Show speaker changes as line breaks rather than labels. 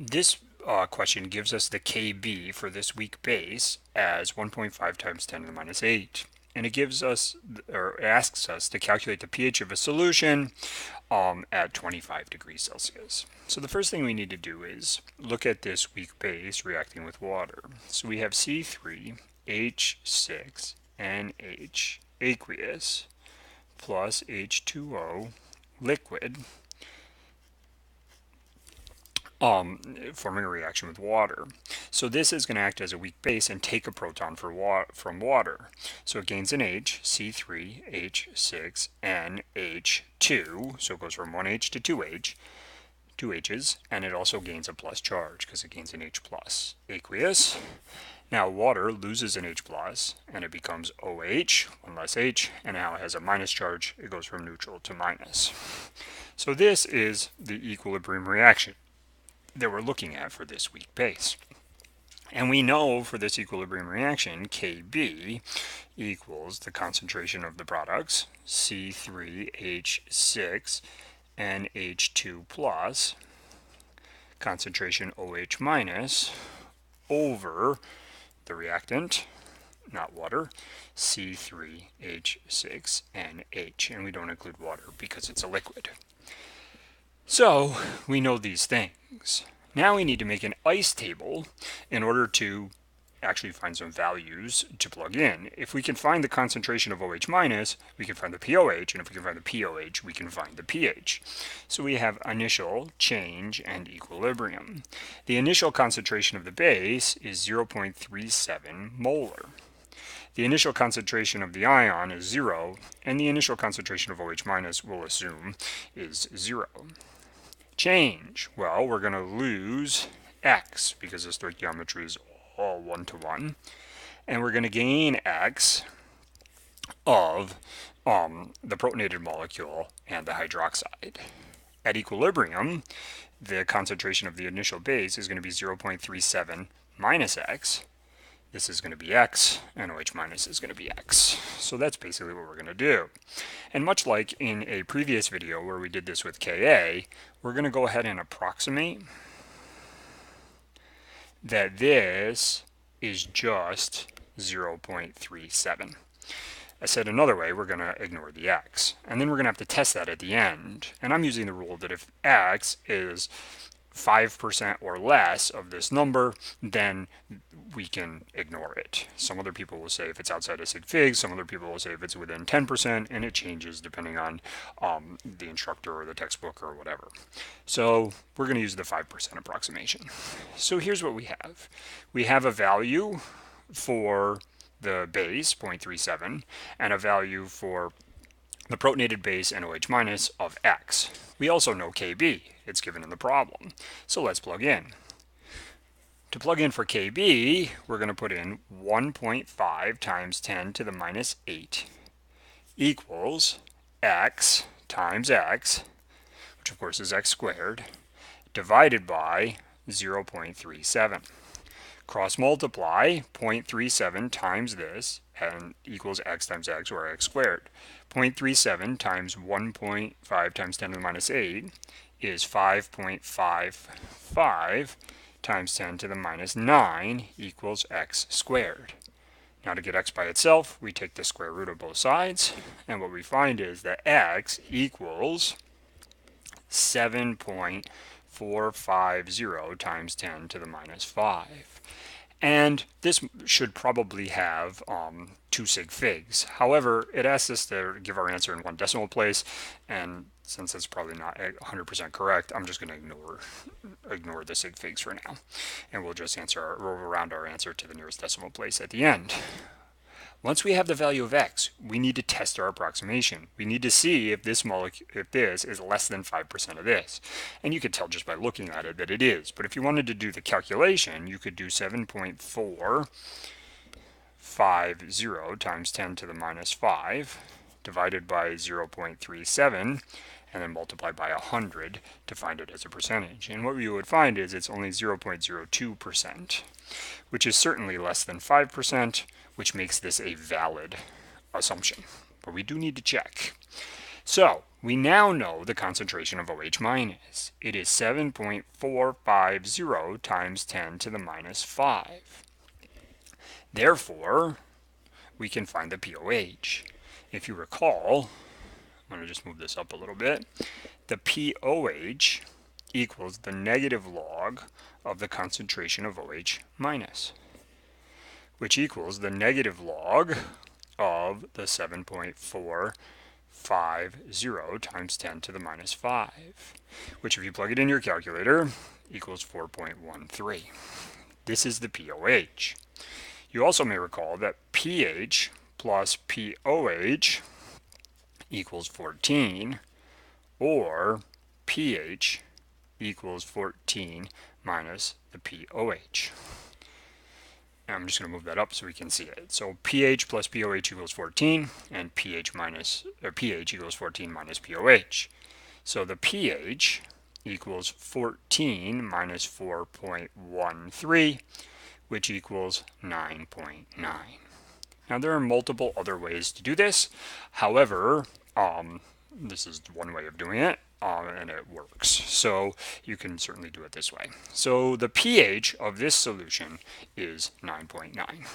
This question gives us the KB for this weak base as 1.5 times 10 to the minus 8. And it gives us, or asks us to calculate the pH of a solution at 25 degrees Celsius. So the first thing we need to do is look at this weak base reacting with water. So we have C3H6NH aqueous plus H2O liquid forming a reaction with water. So this is going to act as a weak base and take a proton from water. So it gains an H, C3H6NH2, so it goes from 1H to 2H, 2 H's, and it also gains a plus charge because it gains an H plus. Aqueous. Now water loses an H plus and it becomes OH, one less H, and now it has a minus charge. It goes from neutral to minus. So this is the equilibrium reaction that we're looking at for this weak base. And we know for this equilibrium reaction, Kb equals the concentration of the products, C3H6NH2 plus, concentration OH minus, over the reactant, not water, C3H6NH. And we don't include water because it's a liquid. So we know these things. Now we need to make an ice table in order to actually find some values to plug in. If we can find the concentration of OH minus, we can find the POH, and if we can find the POH, we can find the pH. So we have initial, change, and equilibrium. The initial concentration of the base is 0.37 molar. The initial concentration of the ion is 0, and the initial concentration of OH minus, we'll assume, is 0. Change, well, we're going to lose x because the stoichiometry is all 1 to 1, and we're going to gain x of the protonated molecule and the hydroxide. At equilibrium, the concentration of the initial base is going to be 0.37 minus x. This is going to be x, and OH minus is going to be x. So that's basically what we're going to do. And much like in a previous video where we did this with Ka, we're going to go ahead and approximate that this is just 0.37. I said another way, we're going to ignore the x. And then we're going to have to test that at the end. And I'm using the rule that if x is 5% or less of this number, then we can ignore it. Some other people will say if it's outside of sig figs, some other people will say if it's within 10%, and it changes depending on the instructor or the textbook or whatever. So we're going to use the 5% approximation. So here's what we have. We have a value for the base, 0.37, and a value for the protonated base and OH minus of x. We also know Kb. It's given in the problem. So let's plug in. To plug in for Kb, we're going to put in 1.5 times 10 to the minus 8 equals x times x, which of course is x squared, divided by 0.37. Cross multiply 0.37 times this and equals x times x, or x squared. 0.37 times 1.5 times 10 to the minus 8 is 5.55 times 10 to the minus 9 equals x squared. Now to get x by itself, we take the square root of both sides, and what we find is that x equals 7.450 times 10 to the minus 5. And this should probably have 2 sig figs. However, it asks us to give our answer in 1 decimal place, and since it's probably not 100% correct, I'm just going to ignore the sig figs for now, and we'll just round our answer to the nearest decimal place at the end. Once we have the value of x, we need to test our approximation. We need to see if this is less than 5% of this. And you could tell just by looking at it that it is. But if you wanted to do the calculation, you could do 7.450 times 10 to the minus 5 divided by 0.37 and then multiply by 100 to find it as a percentage. And what you would find is it's only 0.02%, which is certainly less than 5%, which makes this a valid assumption. But we do need to check. So We now know the concentration of OH minus. It is 7.450 times 10 to the minus 5. Therefore, we can find the POH. If you recall, I'm going to just move this up a little bit. The POH equals the negative log of the concentration of OH minus, which equals the negative log of the 7.450 times 10 to the minus 5, which if you plug it in your calculator equals 4.13. This is the POH. You also may recall that pH plus POH equals 14, or pH equals 14 minus the POH. And I'm just going to move that up so we can see it. So pH plus POH equals 14, and pH equals 14 minus POH. So the pH equals 14 minus 4.13, which equals 9.9. Now there are multiple other ways to do this. However, this is one way of doing it, and it works. So you can certainly do it this way. So the pH of this solution is 9.9.